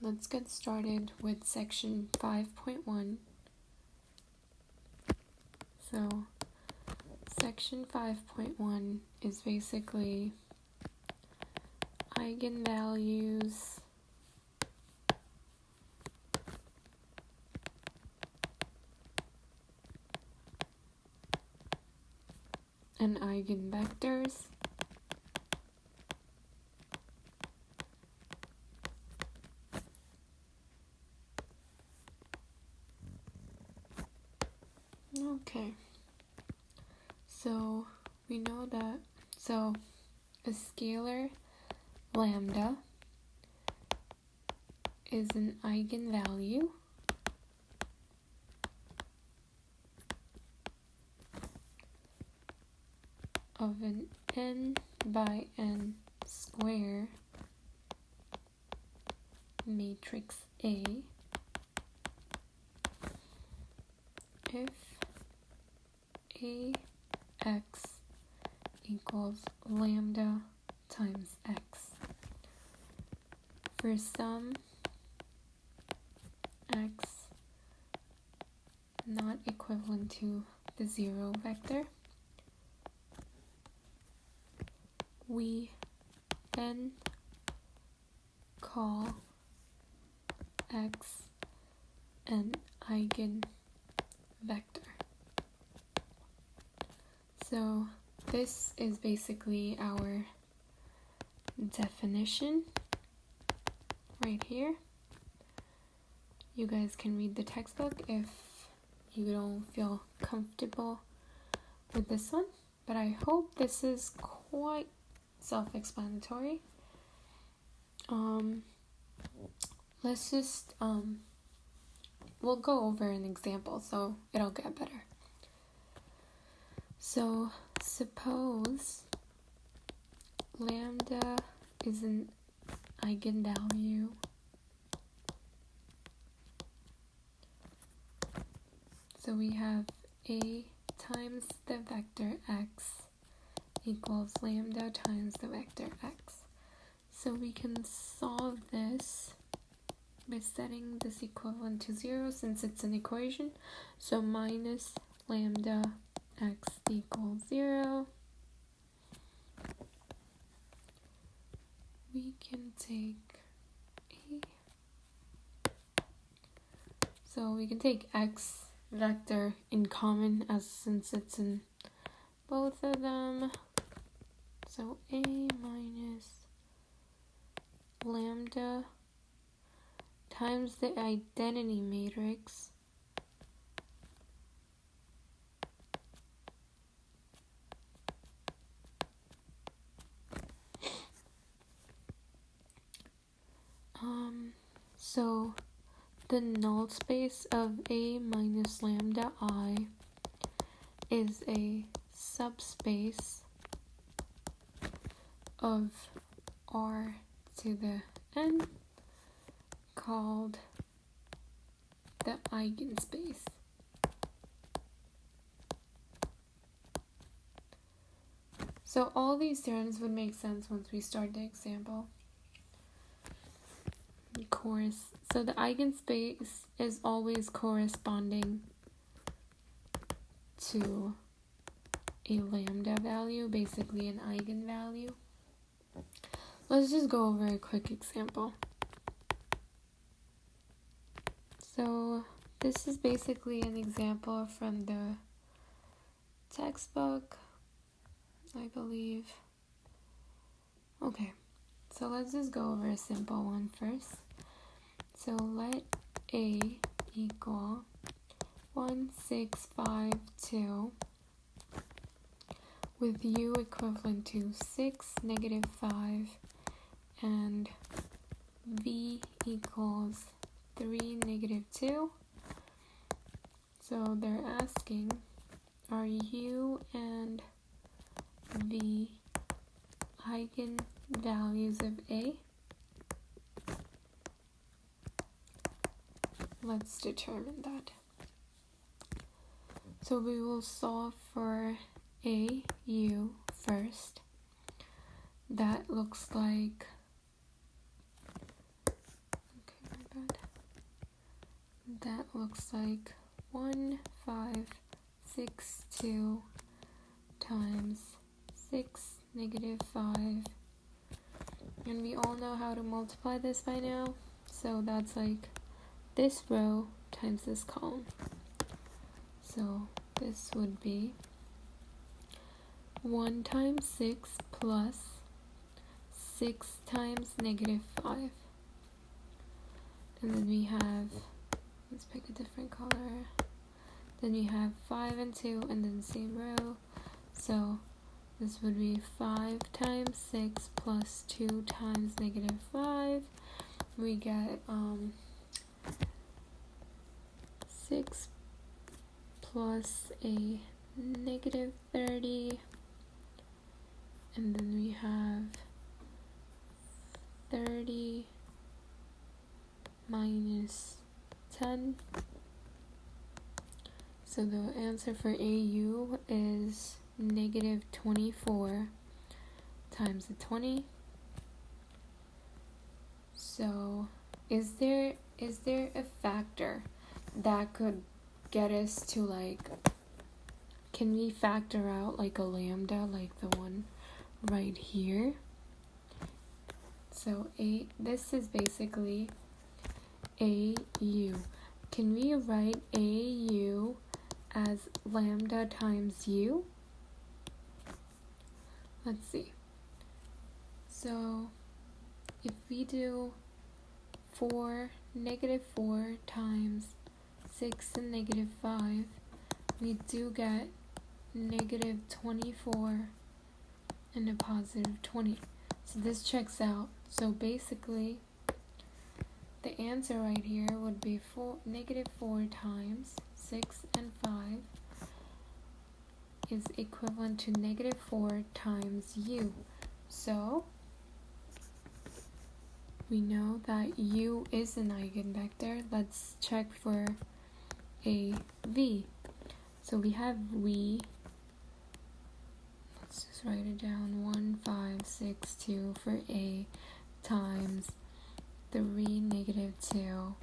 let's get started with section 5.1. So section 5.1 is basically eigenvalues and eigenvectors. Okay, so we know that, a scalar lambda is an eigenvalue of an n by n square matrix A if AX equals lambda times x for some x not equivalent to the 0 vector. We then call x an eigenvector. So this is basically our definition right here. You guys can read the textbook if you don't feel comfortable with this one, but I hope this is quite self-explanatory. Let's just we'll go over an example so it'll get better. So suppose lambda is an eigenvalue so we have A times the vector x equals lambda times the vector x. So we can solve this by setting this equivalent to 0 since it's an equation. So minus lambda x equals 0. We can take x vector in common since it's in both of them. So A minus lambda times the identity matrix so the null space of A minus lambda I is a subspace of R to the n called the eigenspace. So all these terms would make sense once we start the example. So the eigenspace is always corresponding to a lambda value, basically an eigenvalue. Let's just go over a quick example. So this is basically an example from the textbook, I believe. Okay, so let's just go over a simple one first. So let A equal 1652 with U equivalent to 6, -5, and V equals 3, -2. So they're asking, are U and V eigenvalues of A? Let's determine that. So we will solve for AU first. That looks like, okay, that looks like 1562 times 6 negative 5. And we all know how to multiply this by now. So that's like this row times this column. So this would be 1 times 6 plus 6 times negative 5. And then we have, let's pick a different color. Then we have 5 and 2 and then the same row. So this would be 5 times 6 plus 2 times negative 5. We get 6 plus a negative 30. And then we have 30 minus 10. So the answer for AU is negative 24 times the 20. So is there a factor that could get us to like, can we factor out like a lambda like the one right here? So this is basically AU. Can we write AU as lambda times U? Let's see. So if we do negative 4 times 6 and negative 5, we do get negative 24 and a positive 20. So this checks out. So basically, the answer right here would be negative 4 times 6 and 5 is equivalent to negative 4 times U. So we know that U is an eigenvector. Let's check for a V. So we have V. Let's just write it down. 1562 for A times 3 negative 2.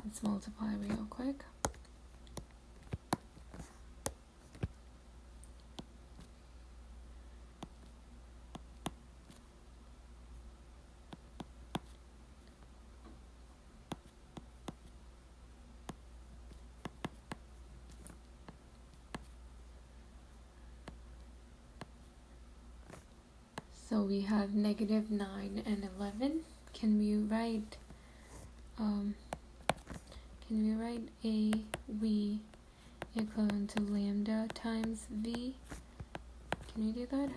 Let's multiply real quick. So we have negative 9 and 11. Can we write A V equivalent to lambda times V? Can we do that?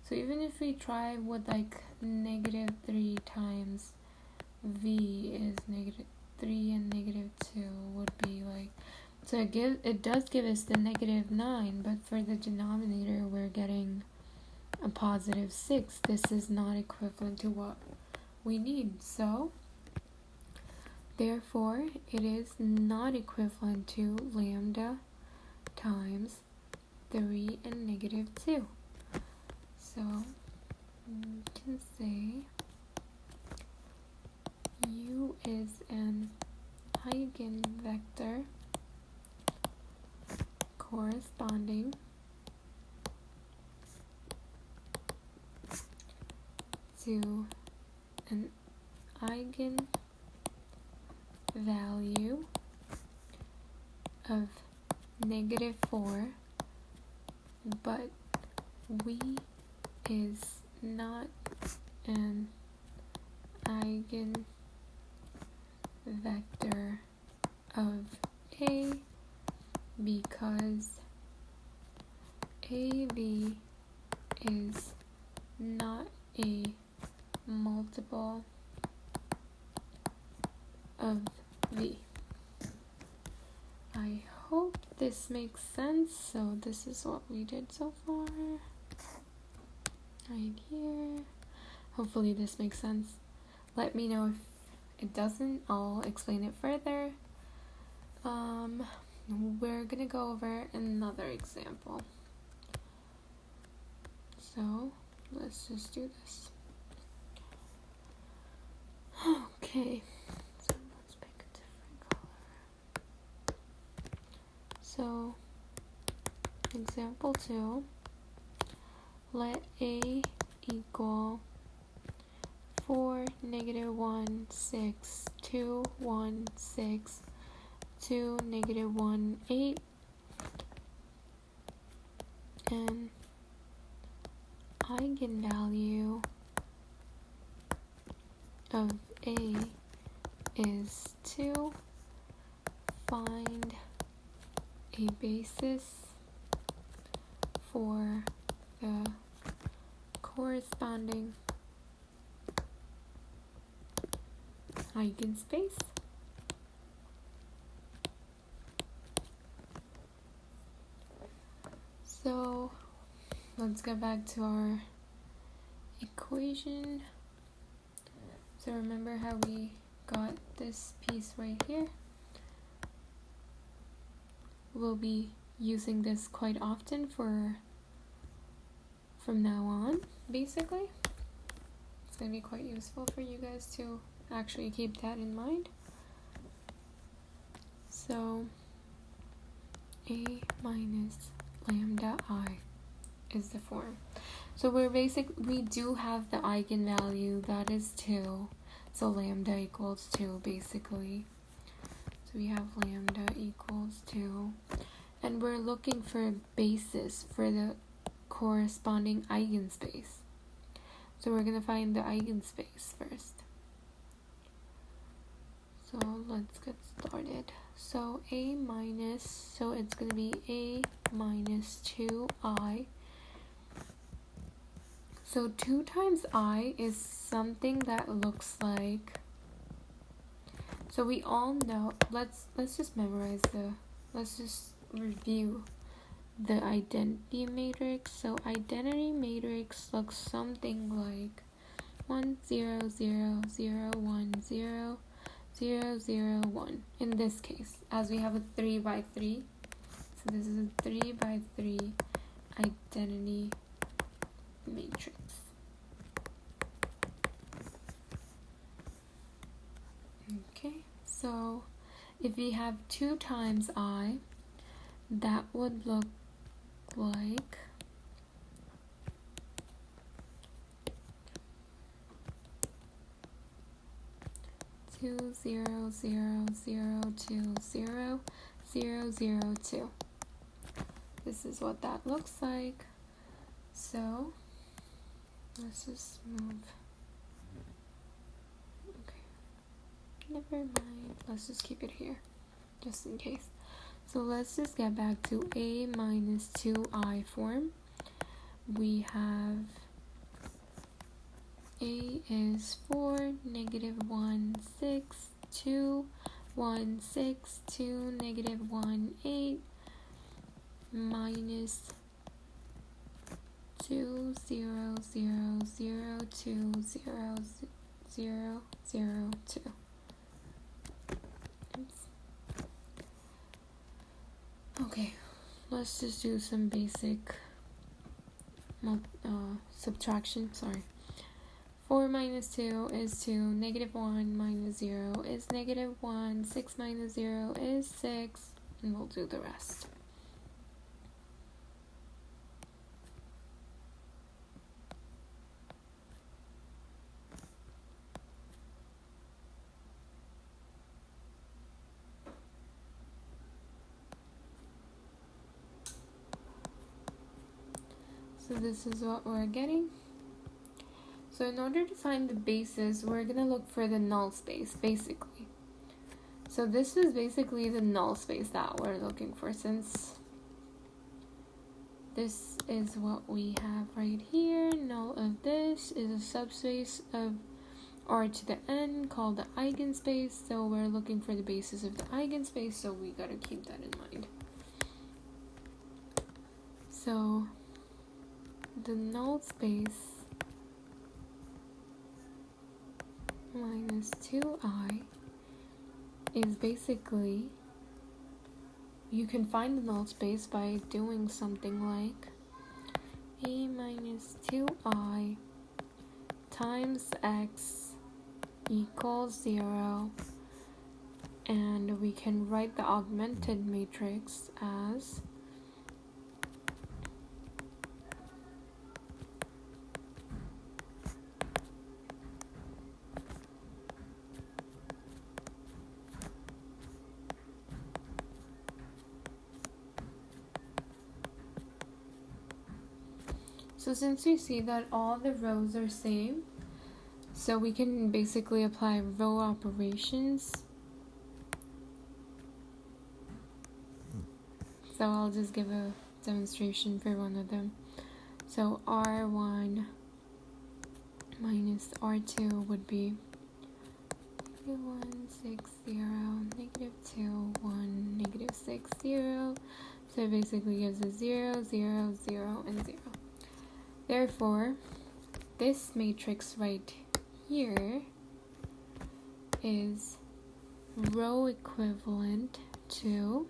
So even if we try with like negative 3 times V is negative 3 and negative 2 would be like, so it does give us the negative 9, but for the denominator we're getting a positive 6. This is not equivalent to what we need. So therefore it is not equivalent to lambda times 3 and negative 2. So we can say U is an eigenvector corresponding to an eigenvalue of negative 4, but V is not an eigenvector of A because AV is not a multiple of V. I hope this makes sense. So this is what we did so far. Right here. Hopefully this makes sense. Let me know if it doesn't. I'll explain it further. We're gonna go over another example. So let's just do this. Okay, so let's pick a example 2, let A equal 4, negative 1, 6, 2, 1, 6, 2, negative 1, 8, and eigenvalue of A is 2. Find a basis for the corresponding eigenspace. So let's go back to our equation. So remember how we got this piece right here? We'll be using this quite often from now on, basically. It's going to be quite useful for you guys to actually keep that in mind. So A minus lambda I is the form. So we do have the eigenvalue, that is 2. So lambda equals 2 basically. So we have lambda equals 2. And we're looking for a basis for the corresponding eigenspace. So we're going to find the eigenspace first. So let's get started. So A minus, so it's going to be A minus 2I. So 2 times I is something that looks like, so we all know, let's just memorize let's just review the identity matrix. So identity matrix looks something like 1 0 0 0 1 0 0 0 1 in this case, as we have a 3 by 3. So this is a 3 by 3 identity matrix. Okay, so if we have 2 times I, that would look like 2 0 0 0 2 0 0 0 2. This is what that looks like. So let's just move. Okay, never mind. Let's just keep it here, just in case. So let's just get back to A minus 2I form. We have A is 4, negative 1, 6, 2, 1, 6, 2, negative 1, 8, minus 2, 0, 0, 0, 2, 0, 0, 0, 2. Okay, let's just do some basic subtraction. 4 minus 2 is 2, negative 1 minus 0 is negative 1, 6 minus 0 is 6, and we'll do the rest. So this is what we're getting. So in order to find the basis, we're going to look for the null space, basically. So this is basically the null space that we're looking for, since this is what we have right here. Null of this is a subspace of R to the n called the eigenspace. So we're looking for the basis of the eigenspace, so we got to keep that in mind. So the null space minus 2I is basically, you can find the null space by doing something like A minus 2I times x equals 0, and we can write the augmented matrix as So since we see that all the rows are same, so we can basically apply row operations. So I'll just give a demonstration for one of them. So R1 minus R2 would be -1, 6, 0, -2, 1, -6, 0. So it basically gives us 0, 0, 0, and 0. Therefore, this matrix right here is row equivalent to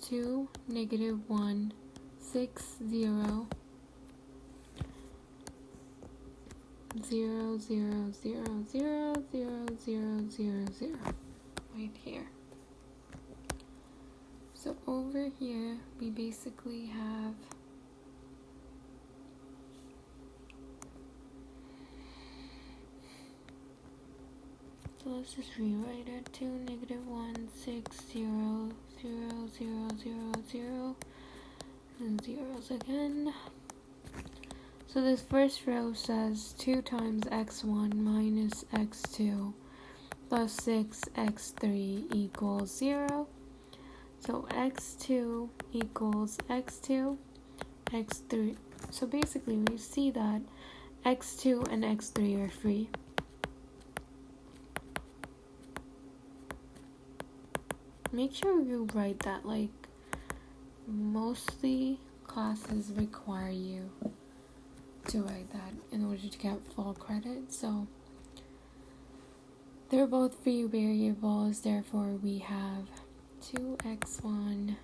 2, -1, 6, 0, 0, 0, 0, 0, 0, 0, 0, 0, right here. So over here, we basically have so let's just rewrite it. 2, -1, 6, 0, 0, 0, 0, 0, and zeros again. So this first row says 2 times x1 minus x2 plus 6x3 equals 0. So x2 equals x2, x3. So basically we see that x2 and x3 are free. Make sure you write that, like mostly classes require you to write that in order to get full credit. So they're both free variables, therefore we have 2x1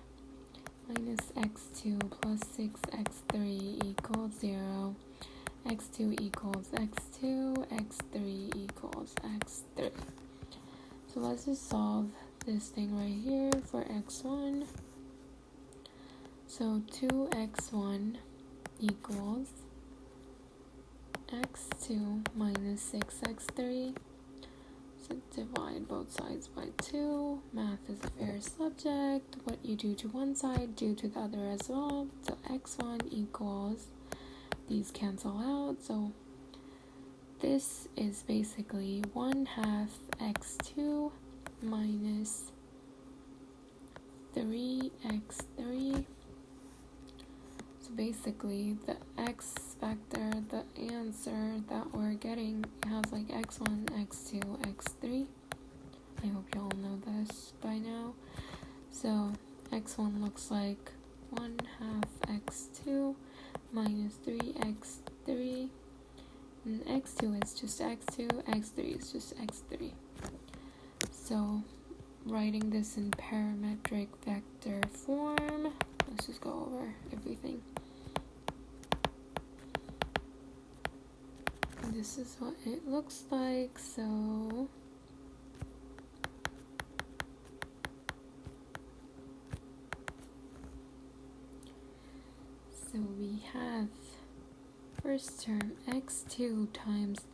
minus x2 plus 6x3 equals 0, x2 equals x2, x3 equals x3. So let's just solve this thing right here for x1. So 2x1 equals x2 minus 6x3. So divide both sides by 2. Math is a fair subject. What you do to one side, do to the other as well. So x1 equals, these cancel out. So this is basically 1/2 x2 minus 3x3. So basically the x vector, the answer that we're getting has like x1, x2, x3. I hope y'all know this by now. So x1 looks like 1/2 x2 minus 3x3, and x2 is just x2, x3 is just x3. So writing this in parametric vector form, let's just go over everything. This is what it looks like. So we have first term x2 times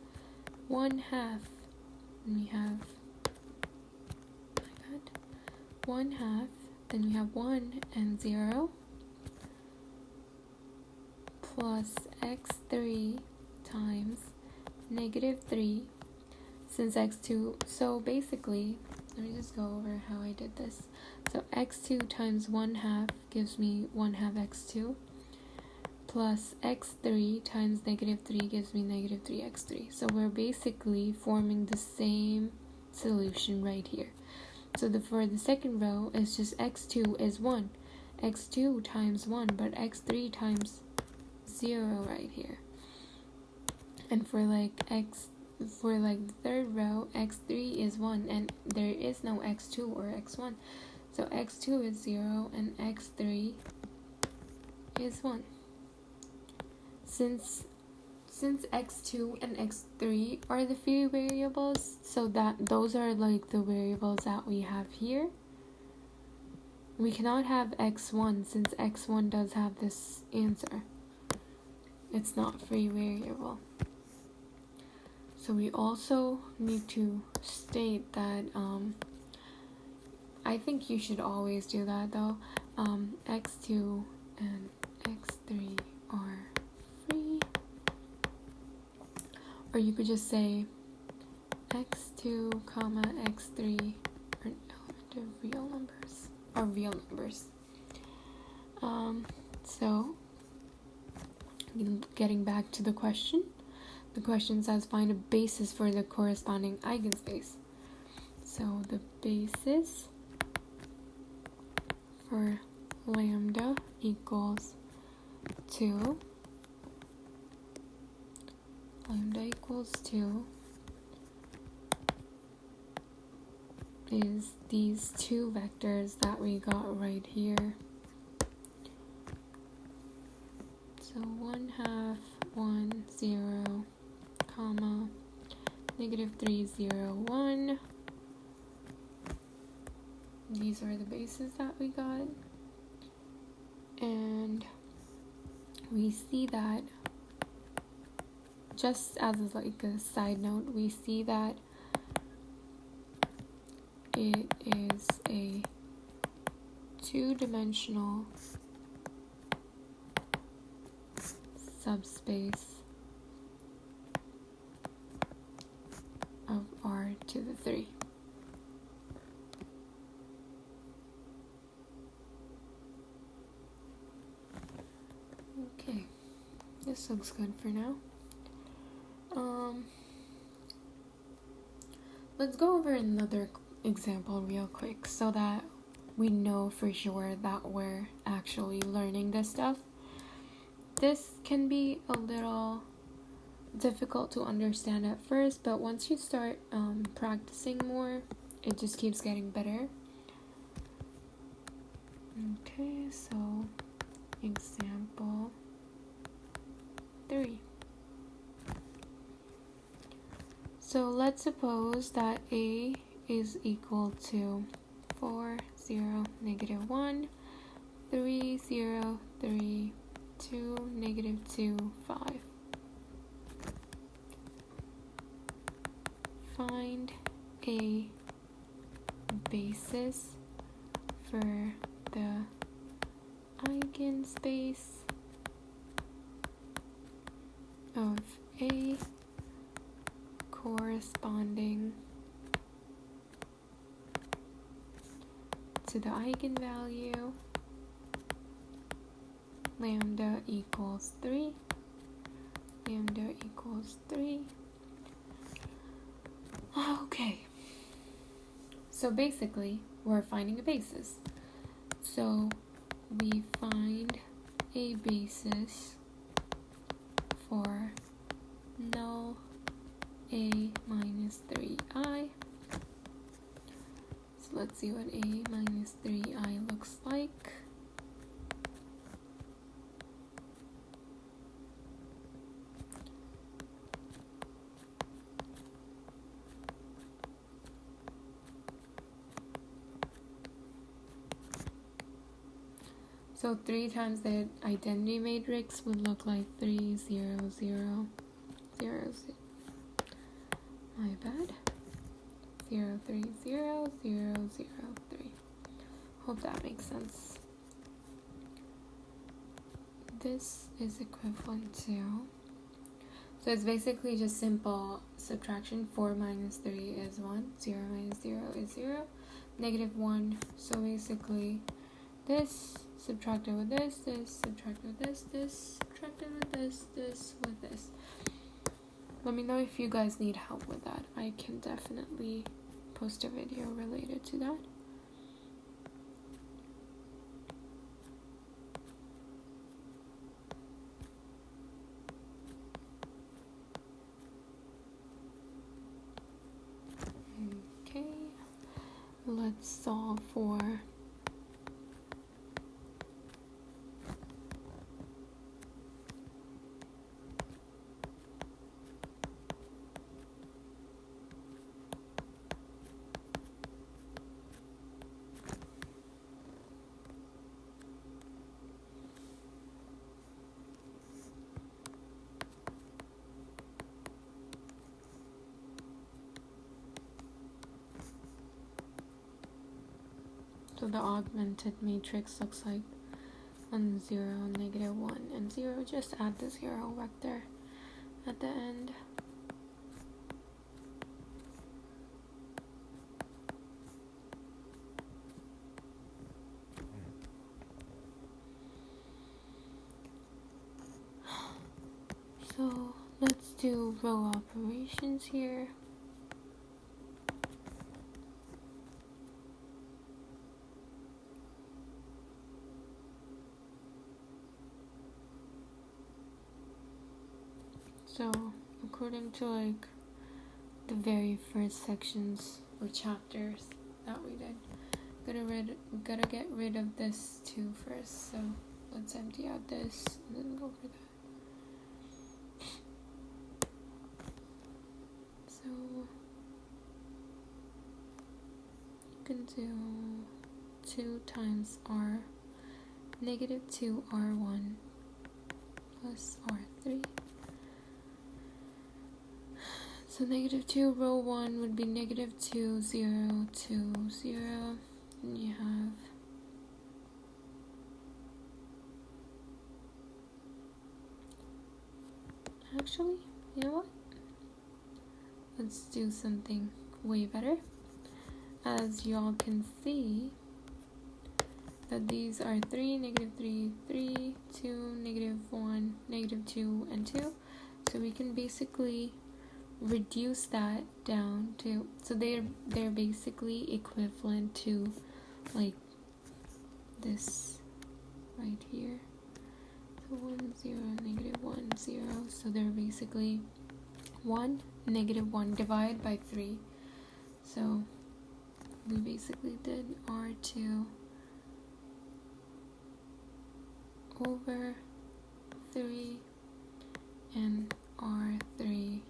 1/2, and we have 1/2, then we have 1 and 0 plus x3 times -3 since x2. So basically, let me just go over how I did this. So x2 times 1/2 gives me 1/2 x2 plus x3 times -3 gives me -3 x3. So we're basically forming the same solution right here. So for the second row, it's just x2 is 1. x2 times 1, but x3 times 0 right here. And for the third row, x3 is 1, and there is no x2 or x1. So x2 is 0 and x3 is 1. Since x2 and x3 are the free variables, so that those are like the variables that we have here. We cannot have x1 since x1 does have this answer. It's not free variable. So we also need to state that I think you should always do that though. X2 and x3 are free. Or you could just say x2, comma x3 are an element of real numbers, or real numbers. So getting back to the question says find a basis for the corresponding eigenspace. So the basis for lambda equals 2, is these two vectors that we got right here. So 1/2, 1, 0, comma, -3, 0, 1. These are the bases that we got. And we see that, just as like a side note, we see that it is a two-dimensional subspace of R to the 3. Okay, this looks good for now. Let's go over another example real quick so that we know for sure that we're actually learning this stuff. This can be a little difficult to understand at first, but once you start practicing more, it just keeps getting better. Okay, so example 3. So let's suppose that A is equal to 4, 0, -1, 3, 0, 3, 2, -2, 5. Find a basis for the eigenspace of A corresponding to the eigenvalue lambda equals 3. Okay, so basically we're finding a basis. So we find a basis for null A minus 3i. So let's see what A minus 3i looks like. So 3 times the identity matrix would look like 3, 0, 0, 0, 0. My bad. 0, 3, 0, 0, 0, 3. Hope that makes sense. This is equivalent to, so it's basically just simple subtraction. 4 minus 3 is 1, 0 minus 0 is 0, -1. So basically this subtracted with this, subtracted with this, subtracted with this with this. Let me know if you guys need help with that. I can definitely post a video related to that. Okay, let's solve for so the augmented matrix looks like and 0, negative 1, and 0. Just add the 0 vector at the end. So let's do row operations here. So according to like the very first sections or chapters that we did, gotta get rid of this 2 first. So let's empty out this and then go for that. So you can do 2 times r, negative 2r1 plus r3. So negative 2 row 1 would be negative 2, 0, 2, 0. And you have actually, you know what? Let's do something way better. As y'all can see, that these are 3, negative 3, 3, 2, negative 1, negative 2, and 2. So we can basically reduce that down to, so they're basically equivalent to like this right here. So 1, 0, negative 1, 0. So they're basically 1, negative 1 divided by 3. So we basically did R2 over 3 and R3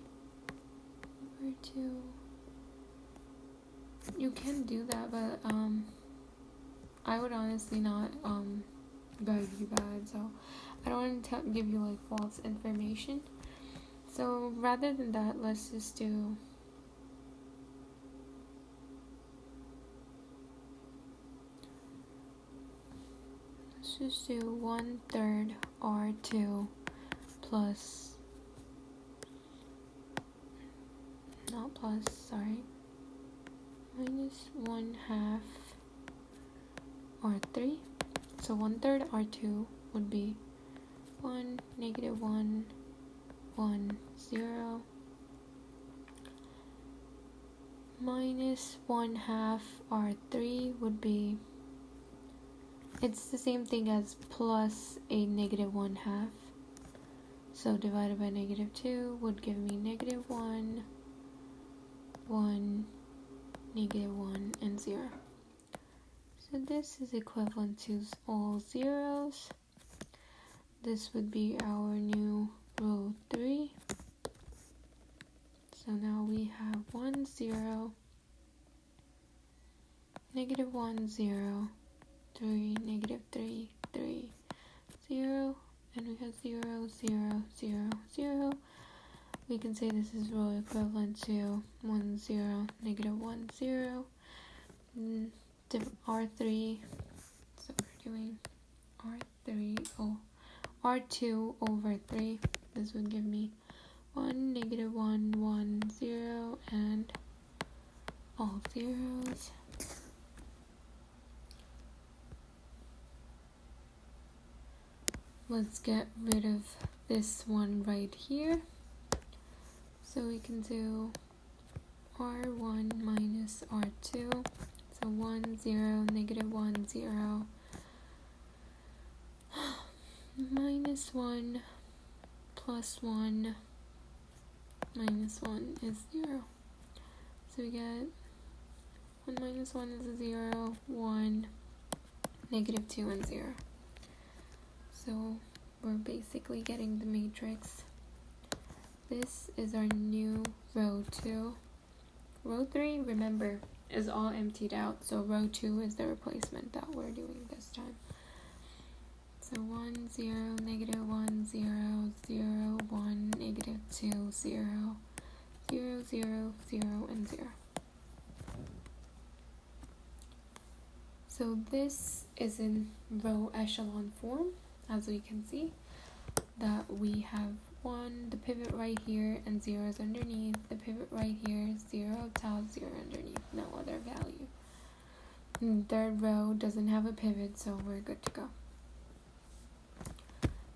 over 2. You can do that, but I would honestly not guide you bad, so I don't want to give you like false information. So rather than that, let's just do Let's just do 1/3 R2 plus, not plus, sorry, minus 1/2 R3. So 1/3 R2 would be 1, negative 1, 1, 0, minus 1/2 R3 would be, it's the same thing as plus a negative 1/2. So divided by negative 2 would give me negative 1, 1, negative 1, and 0. So this is equivalent to all zeros. This would be our new row 3. So now we have 1, 0, negative 1, 0, 3, negative 3, 3, 0, and we have 0, 0, 0, 0. We can say this is row equivalent to 1, 0, negative 1, 0, R3. So we're doing R3, R2 over 3. This would give me 1, negative 1, 1, 0, and all zeros. Let's get rid of this one right here. So we can do R1 minus R2. So 1, 0, negative 1, 0, minus 1, plus 1, minus 1 is 0. So we get 1 minus 1 is 0, 1, negative 2, and 0. So we're basically getting the matrix. This is our new row 2. Row 3, remember, is all emptied out. So row 2 is the replacement that we're doing this time. So 1, 0, negative 1, 0, 0, 1, negative 2, 0, 0, 0, 0, and 0. So this is in row echelon form, as we can see, that we have 1, the pivot right here, and 0 is underneath. The pivot right here, 0, top, 0 underneath, no other value. And third row doesn't have a pivot, so we're good to go.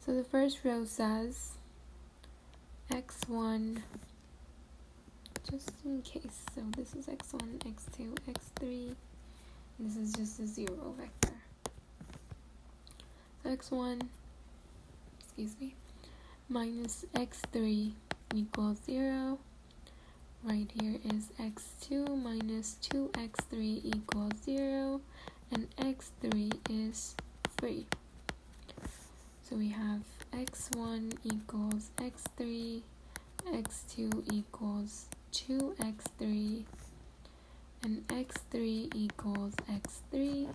So the first row says x1, just in case, so this is x1, x2, x3, this is just a 0 vector. So x1, minus x3 equals 0. Right here is x2 minus 2x3 equals 0, and x3 is 3. So we have x1 equals x3, x2 equals 2x3, and x3 equals x3.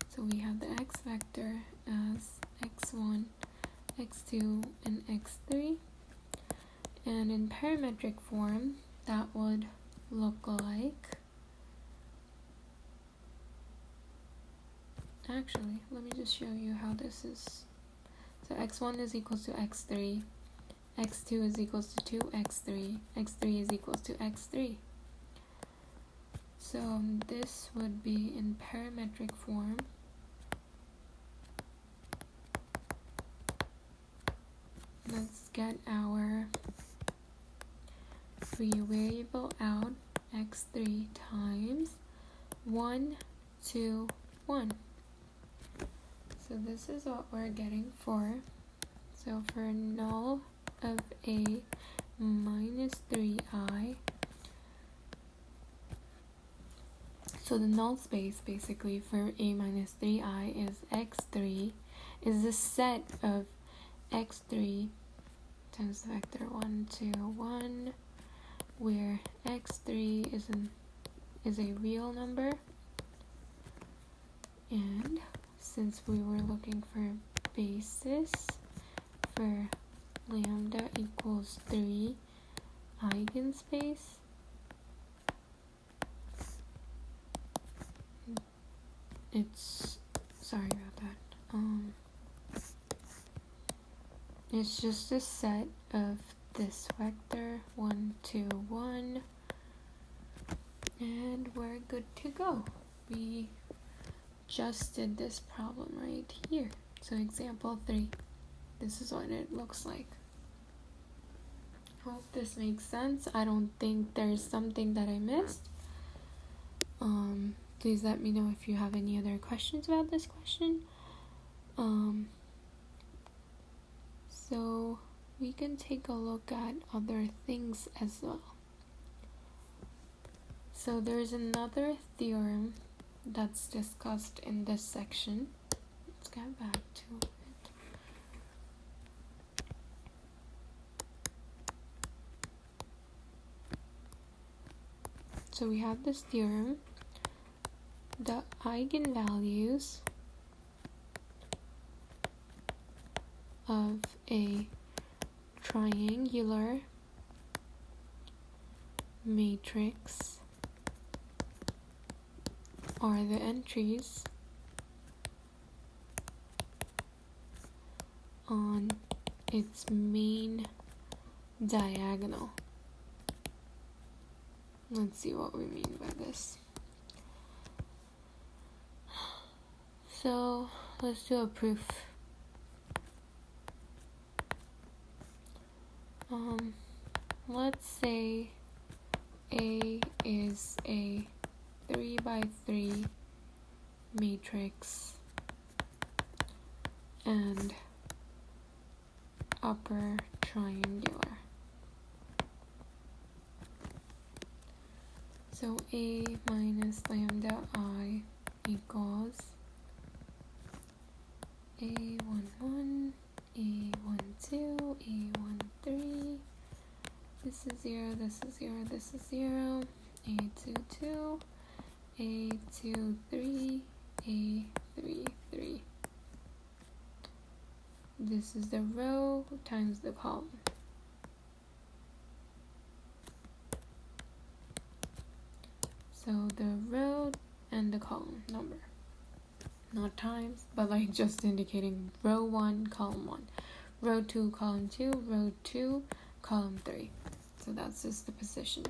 So we have the x vector as x1, x2, and x3. And in parametric form, that would look like, actually, let me just show you how this is. So x1 is equals to x3, x2 is equals to 2x3, x3 is equals to x3. So this would be in parametric form. Let's get our free variable out, x3 times 1, 2, 1. So this is what we're getting for. So for null of a minus 3i, so the null space basically for a minus 3i is x3, is the set of x3 times the vector 1, 2, 1, where x3 is a real number, and since we were looking for basis for lambda equals 3 eigenspace, it's, sorry about that, it's just a set of this vector 1, 2, 1, and we're good to go. We just did this problem right here. So example 3, this is what it looks like. Hope this makes sense. I don't think there's something that I missed. Please let me know if you have any other questions about this question. So we can take a look at other things as well. So there's another theorem that's discussed in this section. Let's get back to it. So we have this theorem. The eigenvalues of a triangular matrix are the entries on its main diagonal. Let's see what we mean by this. So let's do a proof. Let's say A is a 3 by 3 matrix and upper triangular. So A minus lambda I equals A11, A12, A13. This is 0, this is 0, this is 0. A22, A23, A33. This is the row times the column. So the row and the column number. Not times, but like just indicating row 1, column 1, row 2, column 2, row 2, column 3. So that's just the position.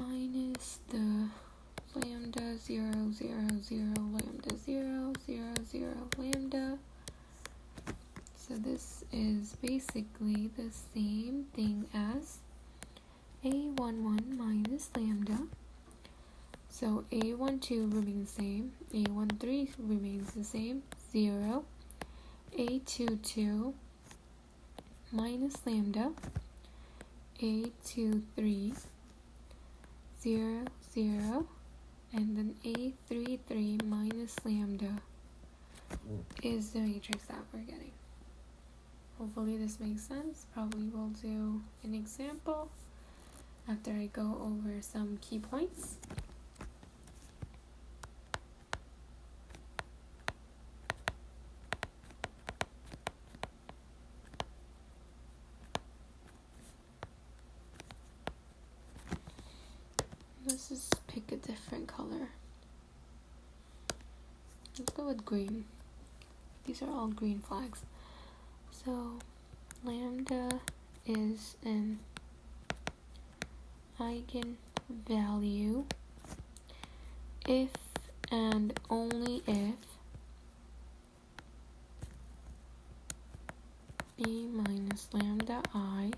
Minus the lambda 0, 0, 0, lambda 0, 0, 0, lambda. So this is basically the same thing as A11 minus lambda. So A12 remains the same, A13 remains the same, 0, A22 minus lambda, A23, 0, 0, and then A33 minus lambda is the matrix that we're getting. Hopefully this makes sense. Probably we'll do an example after I go over some key points. Let's just pick a different color. Let's go with green. These are all green flags. So lambda is an eigenvalue if and only if b minus lambda I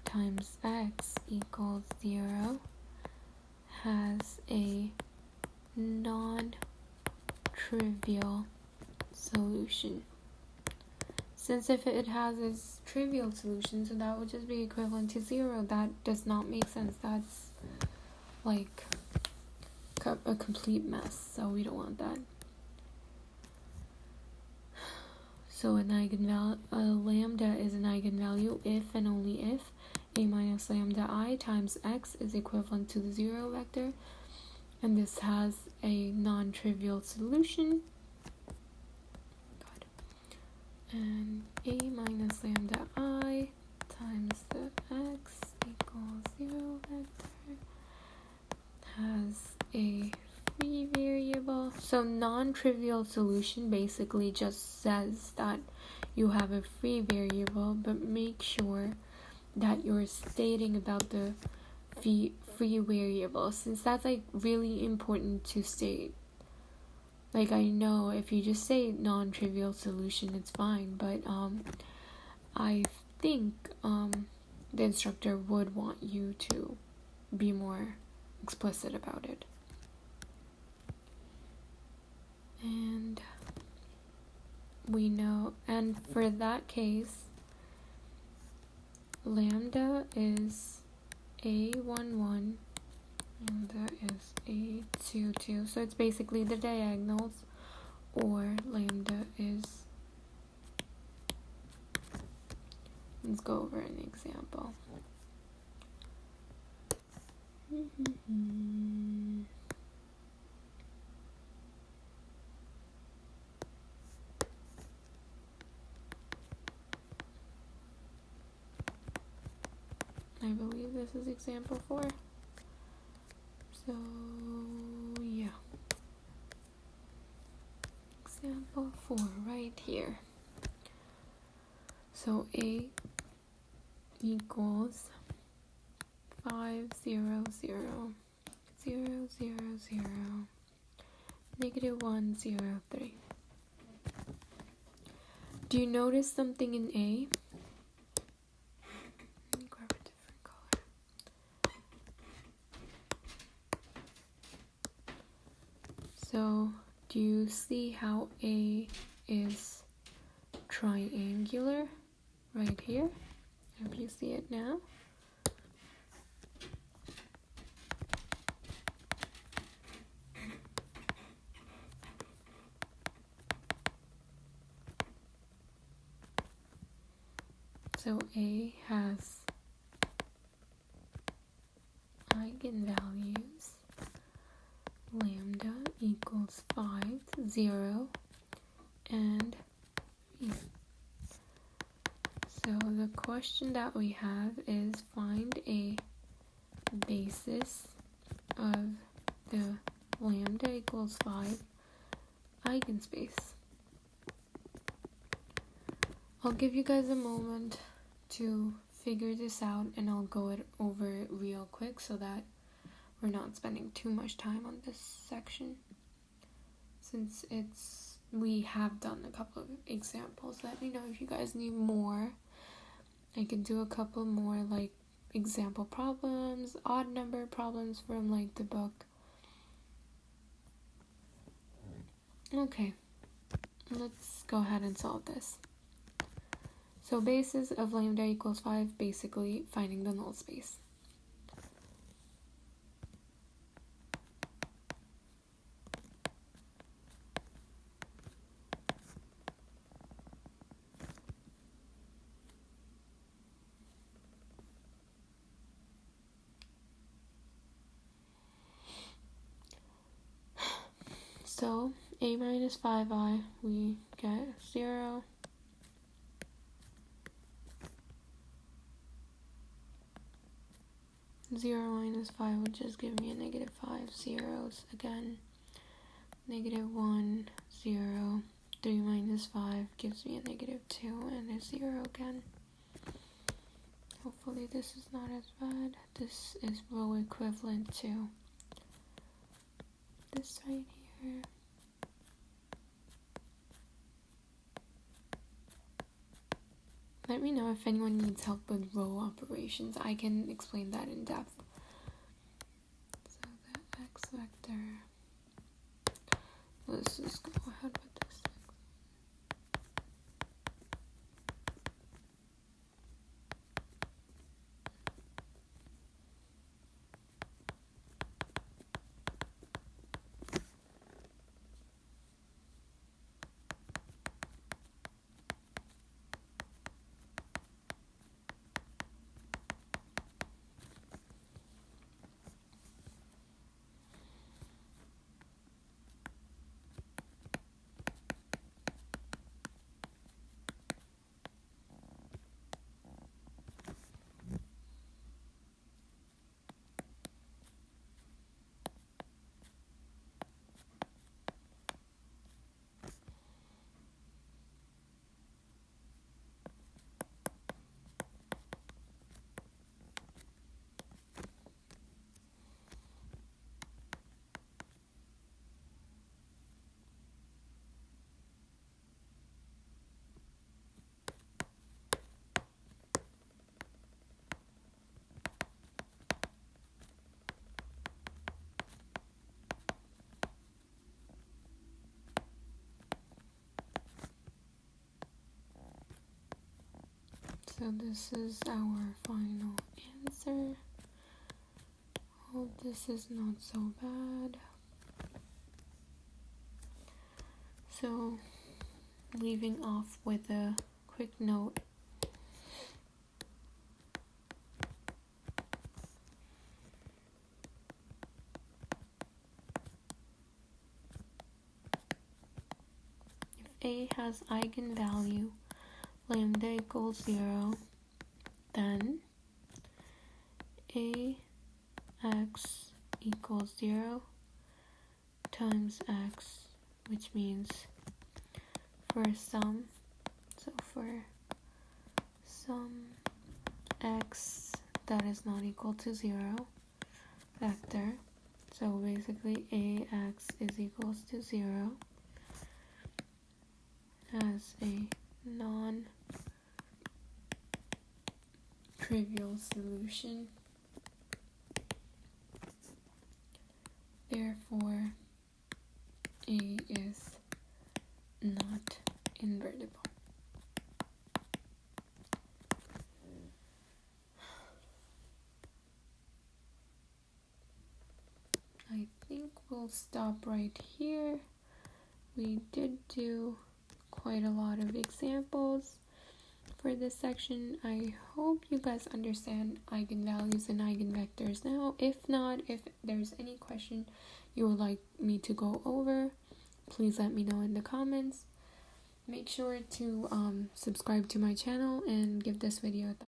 times x equals 0 has a non-trivial solution. Since if it has a trivial solution, so that would just be equivalent to 0, that does not make sense. That's like a complete mess, so we don't want that. So an eigenvalue, lambda is an eigenvalue if and only if a minus lambda I times x is equivalent to the 0 vector, and this has a non-trivial solution. And a minus lambda I times the x equals 0 vector has a free variable. So non-trivial solution basically just says that you have a free variable, but make sure that you're stating about the free variable, since that's like really important to state. Like, I know if you just say non-trivial solution, it's fine, but I think the instructor would want you to be more explicit about it. And we know, and for that case, lambda is A11, lambda is A22, so it's basically the diagonals, or lambda is, let's go over an example. I believe this is example 4. So, yeah. Example 4 right here. So A equals 5, 0, 0, 0, 0, 0, -1, 0, 3. Do you notice something in A? So, do you see how A is triangular right here? Hope you see it now. So A has eigenvalues. Lambda equals 5, 0, and 3. So the question that we have is find a basis of the lambda equals 5 eigenspace. I'll give you guys a moment to figure this out, and I'll go over it real quick so that we're not spending too much time on this section, since we have done a couple of examples. Let me know if you guys need more. I can do a couple more like example problems, odd number problems from like the book. Okay, let's go ahead and solve this. So basis of lambda equals 5, basically finding the null space. So a minus 5i, we get 0. Zero minus 5 would just give me a negative 5 zeros again. Negative 1, 0. 3 minus 5 gives me a negative 2 and a 0 again. Hopefully this is not as bad. This is row equivalent to this right here. Let me know if anyone needs help with row operations. I can explain that in depth. So the x vector. Let's just go ahead with this. So this is our final answer. Hope this is not so bad. So, leaving off with a quick note. If A has eigenvalue lambda equals 0, then ax equals 0 times x, which means for some x that is not equal to 0 vector, so basically ax is equals to 0 as a non-trivial solution. Therefore, A is not invertible. I think we'll stop right here. We did do quite a lot of examples for this section. I hope you guys understand eigenvalues and eigenvectors now. If not, if there's any question you would like me to go over, please let me know in the comments. Make sure to subscribe to my channel and give this video a thumbs up.